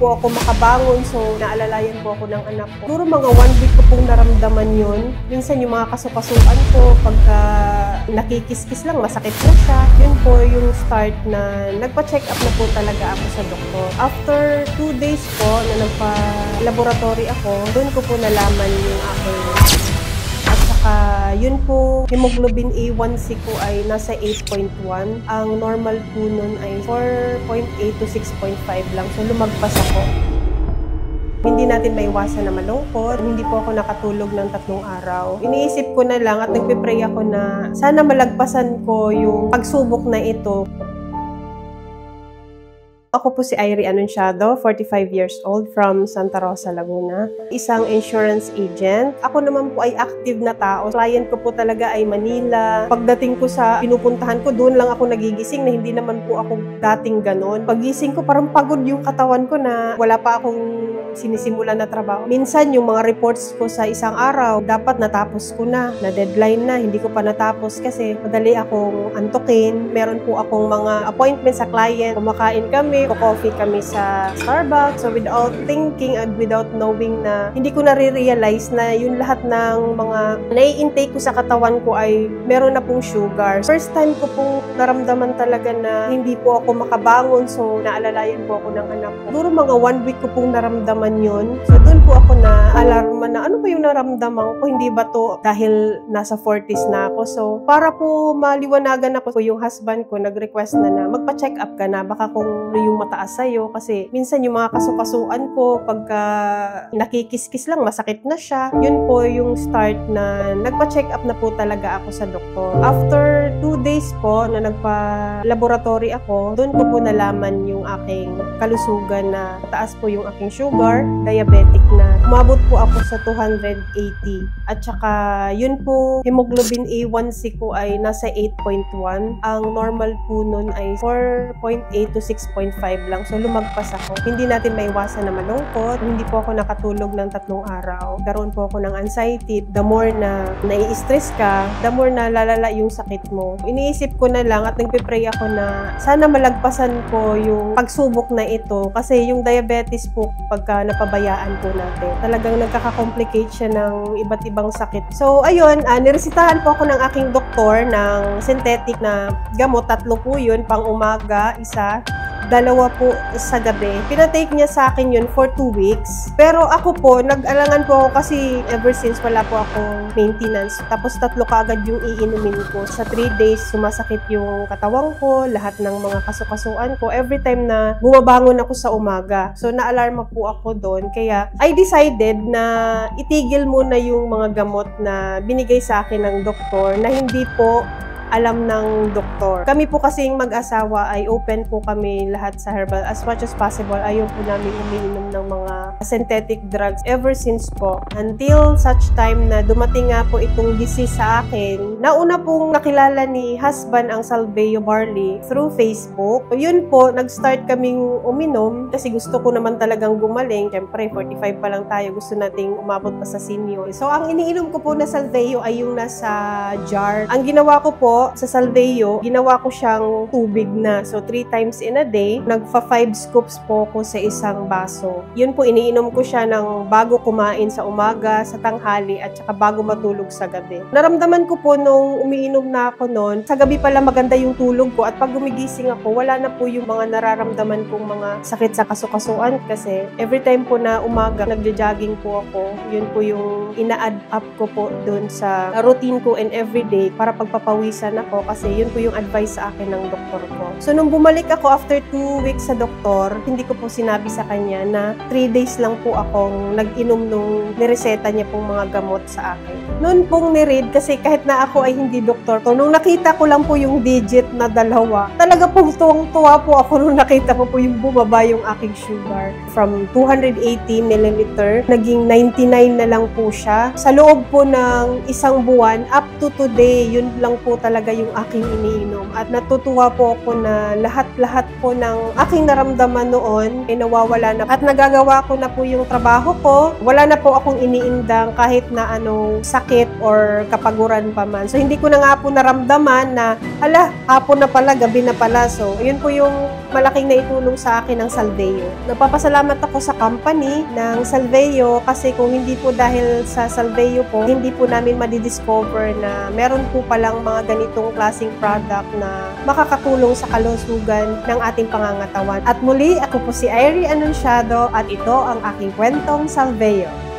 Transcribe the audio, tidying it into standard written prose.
po ako makabangon, so naalalayan po ako ng anak ko. Siguro mga 1 week ko pong naramdaman yun. Minsan yung mga kasukasuan ko, pagka nakikiskis lang, masakit na siya. Yun po yung start na nagpa-check up na po talaga ako sa doktor. After 2 days po na nagpa-laboratory ako, doon ko po nalaman yung aking yun po, hemoglobin A1C ko ay nasa 8.1. Ang normal po nun ay 4.8 to 6.5 lang. So, lumagpas ako. Hindi natin maiwasan na malungkot. Hindi po ako nakatulog ng 3 araw. Iniisip ko na lang at nagpipray ako na sana malagpasan ko yung pagsubok na ito. Ako po si Irie Anunciado, 45 years old from Santa Rosa, Laguna. Isang insurance agent. Ako naman po ay active na tao. Client ko po talaga ay Manila. Pagdating ko sa pinupuntahan ko, doon lang ako nagigising na hindi naman po ako dating ganon. Pagising ko, parang pagod yung katawan ko na wala pa akong sinisimulan na trabaho. Minsan, yung mga reports ko sa isang araw, dapat natapos ko na deadline na. Hindi ko pa natapos kasi madali akong antukin. Meron po akong mga appointment sa client. Kumakain kami, coffee kami sa Starbucks. So without thinking and without knowing na hindi ko nare-realize na yung lahat ng mga nai-intake ko sa katawan ko ay meron na pong sugar. First time ko pong naramdaman talaga na hindi po ako makabangon. So naalalayan po ako ng anak ko. Siguro mga 1 week ko pong naramdaman yun. So doon po ako na alarma na ano ba yung naramdaman ko? Hindi ba to dahil nasa 40s na ako? So para po maliwanagan ako, yung husband ko nag-request na magpa-check up ka na. Baka kung yung mataas sa'yo kasi minsan yung mga kasukasuan ko pagka nakikiskis lang masakit na siya. Yun po yung start na nagpa-check up na po talaga ako sa doktor. After 2 days po na nagpa-laboratory ako, doon ko po nalaman yung aking kalusugan na taas po yung aking sugar, diabetic na. Umabot po ako sa 280 at saka yun po hemoglobin A1C ko ay nasa 8.1. Ang normal po nun ay 4.8 to 6.5 lang. So, lumagpas ako. Hindi natin maiwasan na malungkot. Hindi po ako nakatulog ng 3 araw. Karoon po ako ng anxiety. The more na nai-stress ka, the more na lalala yung sakit mo. Iniisip ko na lang at nagpipray ako na sana malagpasan ko yung pagsubok na ito. Kasi yung diabetes po, pagka napabayaan po natin, talagang nagkaka-complicate siya ng iba't ibang sakit. So, ayun, niresitahan po ako ng aking doktor ng synthetic na gamot. 3 po yun, pang umaga, 1, 2 po sa gabi. Pinatake niya sa akin yun for 2 weeks. Pero ako po, nag-alangan po ako kasi ever since wala po akong maintenance. Tapos 3 kaagad yung iinumin ko. Sa 3 days, sumasakit yung katawan ko, lahat ng mga kasukasuan ko. Every time na bumabangon ako sa umaga. So, naalarma po ako doon. Kaya, I decided na itigil muna yung mga gamot na binigay sa akin ng doktor na hindi po alam ng doktor. Kami po kasing mag-asawa ay open po kami lahat sa herbal. As much as possible, ayaw po namin umiinom ng mga synthetic drugs ever since po. Until such time na dumating nga po itong disease sa akin. Nauna pong nakilala ni husband ang Salveo Barley through Facebook. Yun po, nag-start kaming uminom kasi gusto ko naman talagang gumaling. Siyempre, 45 pa lang tayo. Gusto nating umabot pa sa senior. So, ang iniinom ko po na Salveo ay yung nasa jar. Ang ginawa ko po, sa Salveo, ginawa ko siyang tubig na. So, 3 times in a day, nagfa 5 scoops po ko sa isang baso. Yun po, iniinom ko siya ng bago kumain sa umaga, sa tanghali, at saka bago matulog sa gabi. Naramdaman ko po nung umiinom na ako noon, sa gabi pala maganda yung tulog ko at pag gumigising ako, wala na po yung mga nararamdaman kong mga sakit sa kasukasuan kasi every time po na umaga, nagja-jogging po ako. Yun po yung ina-add up ko po dun sa routine ko and everyday para pagpapawisan ako kasi yun po yung advice sa akin ng doktor ko. So, nung bumalik ako after 2 weeks sa doktor, hindi ko po sinabi sa kanya na 3 days lang po akong nag-inom nung nireseta niya pong mga gamot sa akin. Noon pong niread, kasi kahit na ako ay hindi doktor to, nung nakita ko lang po yung digit na 2, talaga pong tuwang-tuwa po ako nung nakita ko po yung bumaba yung aking sugar. From 280 ml, naging 99 na lang po siya. Sa loob po ng isang buwan, up to today, yun lang po talaga yung aking iniinom. At natutuwa po ako na lahat-lahat po ng aking naramdaman noon ay nawawala na. At nagagawa ko na po yung trabaho ko. Wala na po akong iniindang kahit na anong sakit or kapaguran pa man. So hindi ko na nga po naramdaman na, hala, hapon na pala, gabi na pala. So yun po yung malaking naitulong sa akin ng Salveyo. Napapasalamat ako sa company ng Salveyo kasi kung hindi po dahil sa Salveyo po, hindi po namin madidiscover na meron po palang mga ganitong klaseng product na makakatulong sa kalusugan ng ating pangangatawan. At muli, ako po si Irie Anunciado at ito ang aking kwentong Salveyo.